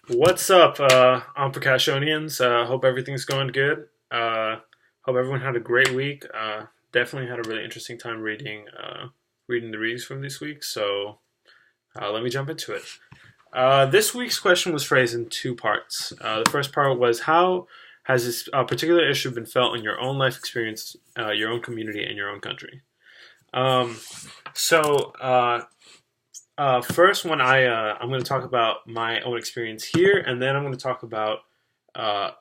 What's up, Omprakash? Hope everything's going good. Hope everyone had a great week. Definitely had a really interesting time reading the reads from this week. So let me jump into it. This week's question was phrased in two parts. The first part was how has this particular issue been felt in your own life experience, your own community, and your own country? Um, so first, when I'm going to talk about my own experience here, and then I'm going to talk about uh,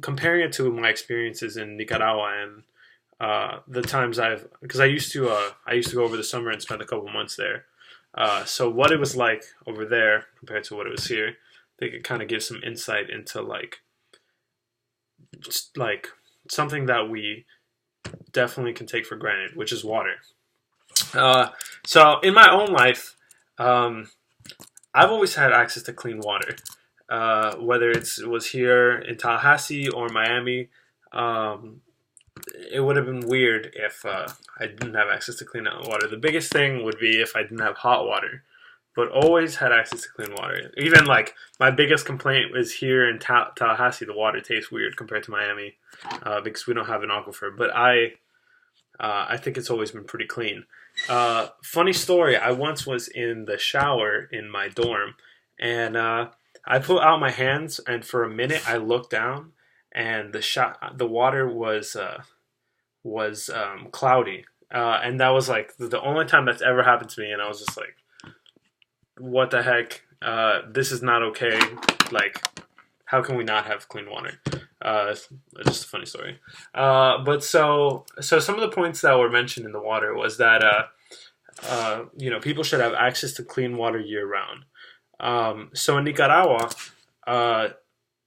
comparing it to my experiences in Nicaragua and the times because I used to go over the summer and spend a couple months there. So what it was like over there compared to what it was here, I think it kind of gives some insight into like something that we definitely can take for granted, which is water. So in my own life, um, I've always had access to clean water, whether it was here in Tallahassee or Miami. Um, it would have been weird if I didn't have access to clean water. The biggest thing would be if I didn't have hot water, but always had access to clean water. Even like my biggest complaint was here in Tallahassee, the water tastes weird compared to Miami because we don't have an aquifer. But I think it's always been pretty clean. Funny story. I once was in the shower in my dorm, and I put out my hands, and for a minute I looked down, and the water was cloudy, and that was like the only time that's ever happened to me, and I was just like, "What the heck? This is not okay. Like, how can we not have clean water?" It's just a funny story. But some of the points that were mentioned in the water was that people should have access to clean water year round. So in Nicaragua, uh,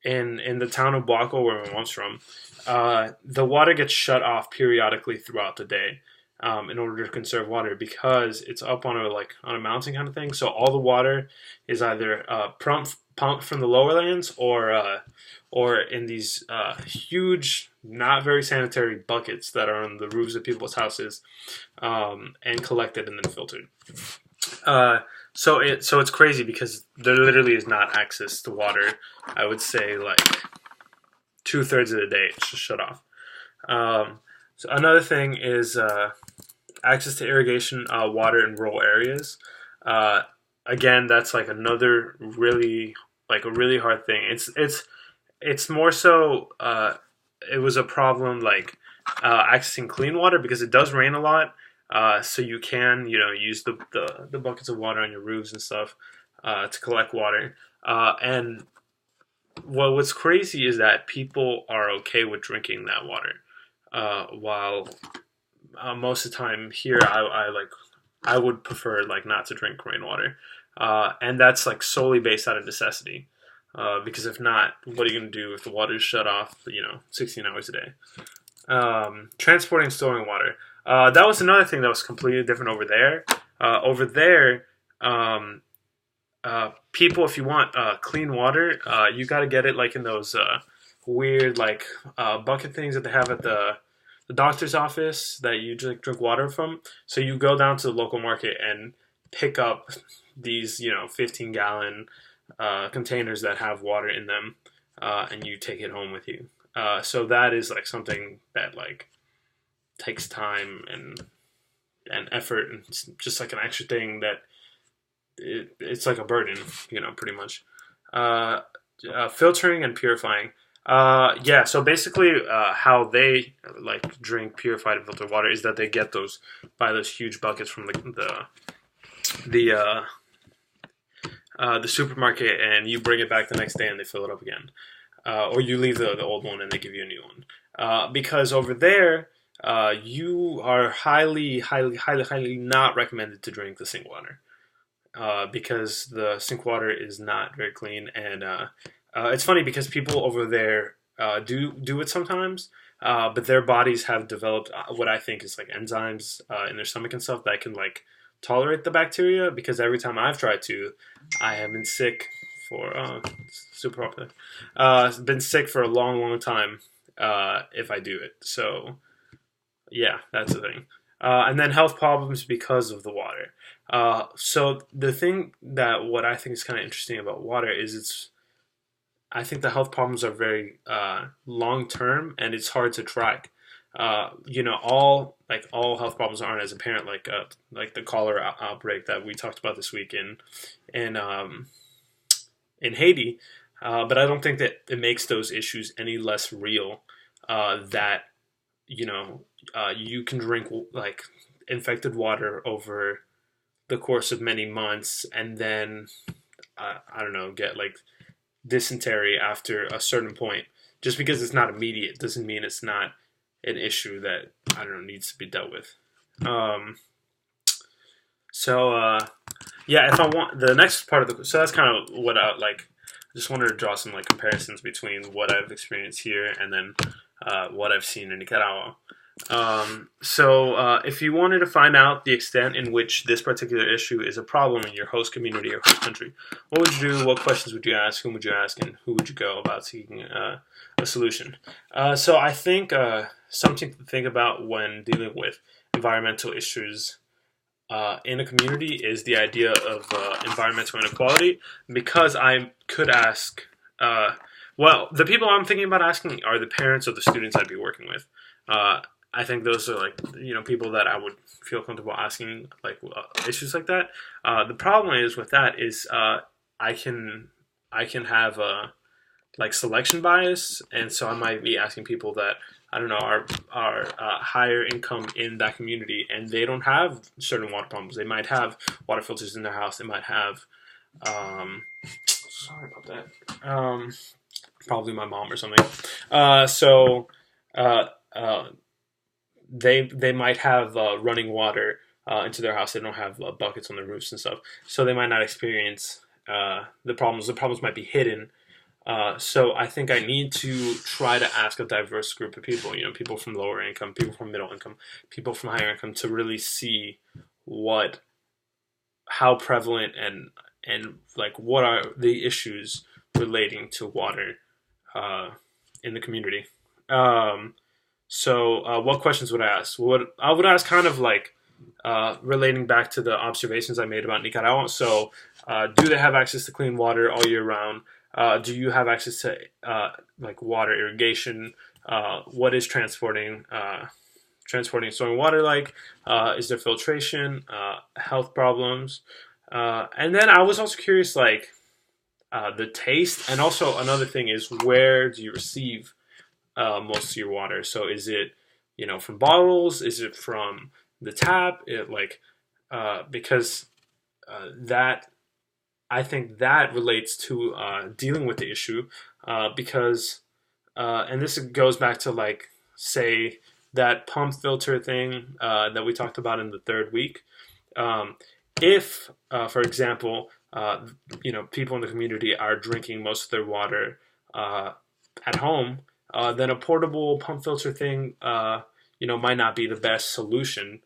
in the town of Boaco, where my mom's from, the water gets shut off periodically throughout the day. In order to conserve water, because it's up on a mountain kind of thing. So all the water is either pumped from the lower lands or in these huge, not very sanitary buckets that are on the roofs of people's houses, and collected and then filtered. So it's crazy because there literally is not access to water. I would say like 2/3 of the day it's just shut off. So another thing is access to irrigation water in rural areas. Uh, Again, that's like another a really hard thing. It's more so it was a problem like accessing clean water because it does rain a lot. So you can use the buckets of water on your roofs and stuff to collect water. And what's crazy is that people are okay with drinking that water, while most of the time here I would prefer like not to drink rainwater, and that's like solely based out of necessity. Because if not, what are you going to do if the water is shut off? 16 hours a day. Transporting and storing water. That was another thing that was completely different over there. Over there, people, if you want clean water, you got to get it like in those weird bucket things that they have at the doctor's office that you drink water from. So you go down to the local market and pick up these 15-gallon containers that have water in them, and you take it home with you. So that is like something that like takes time and effort, and it's just like an extra thing that it's like a burden, pretty much. Uh, Filtering and purifying. Yeah, so basically, how they like drink purified and filtered water is that they get those huge buckets from the the supermarket, and you bring it back the next day, and they fill it up again, or you leave the old one and they give you a new one. Because over there, you are highly, highly, highly, highly not recommended to drink the sink water, because the sink water is not very clean, and it's funny because people over there do it sometimes, but their bodies have developed what I think is like enzymes in their stomach and stuff that can like tolerate the bacteria. Because every time I've tried to, I have been sick for super popular. Been sick for a long, long time if I do it. So yeah, that's the thing. And then health problems because of the water. So the thing that what I think is kind of interesting about water is I think the health problems are very long term, and it's hard to track. All health problems aren't as apparent, like the cholera outbreak that we talked about this week in in Haiti. But I don't think that it makes those issues any less real. That you can drink like infected water over the course of many months, and then I don't know, get like dysentery after a certain point. Just because it's not immediate doesn't mean it's not an issue that I don't know needs to be dealt with. Um, so yeah, if I want the next part of so that's kind of what I like. I just wanted to draw some like comparisons between what I've experienced here and then what I've seen in Nicaragua. If you wanted to find out the extent in which this particular issue is a problem in your host community or host country, what would you do? What questions would you ask? Whom would you ask? And who would you go about seeking a solution? So I think something to think about when dealing with environmental issues in a community is the idea of environmental inequality, because I could ask, the people I'm thinking about asking are the parents of the students I'd be working with. I think those are like people that I would feel comfortable asking like issues like that. The problem is with that is I can have like selection bias, and so I might be asking people that I don't know are higher income in that community, and they don't have certain water problems. They might have water filters in their house. They might have sorry about that. Probably my mom or something. They might have running water into their house. They don't have buckets on their roofs and stuff, so they might not experience the problems. The problems might be hidden. So I think I need to try to ask a diverse group of people. People from lower income, people from middle income, people from higher income, to really see how prevalent and like what are the issues relating to water in the community. What questions would I ask? I would ask kind of like relating back to the observations I made about Nicaragua. So, do they have access to clean water all year round? Do you have access to like water irrigation? What is transporting and storing water like? Is there filtration? Health problems? And then I was also curious, like the taste, and also another thing is, where do you receive most of your water? So is it from bottles? Is it from the tap? Because that I think that relates to dealing with the issue, because and this goes back to like say that pump filter thing that we talked about in the third week. If for example people in the community are drinking most of their water at home, then a portable pump filter thing might not be the best solution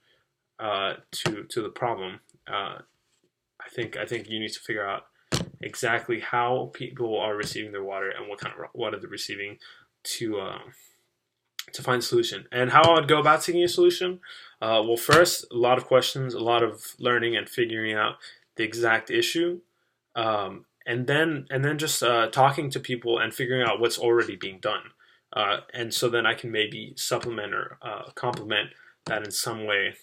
to the problem. I think you need to figure out exactly how people are receiving their water and what kind of water they're receiving to find a solution. And how I would go about seeking a solution? Well, first, a lot of questions, a lot of learning and figuring out the exact issue, and then just talking to people and figuring out what's already being done. And so then I can maybe supplement or complement that in some way,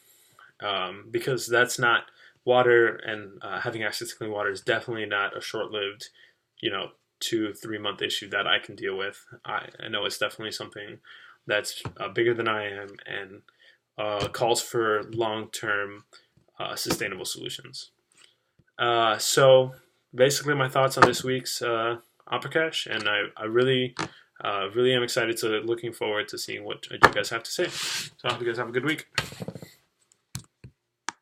because that's not water, and having access to clean water is definitely not a short-lived, 2-3 month issue that I can deal with. I know it's definitely something that's bigger than I am, and calls for long-term sustainable solutions. So basically my thoughts on this week's Omprakash, and I really am excited to looking forward to seeing what you guys have to say. So I hope you guys have a good week.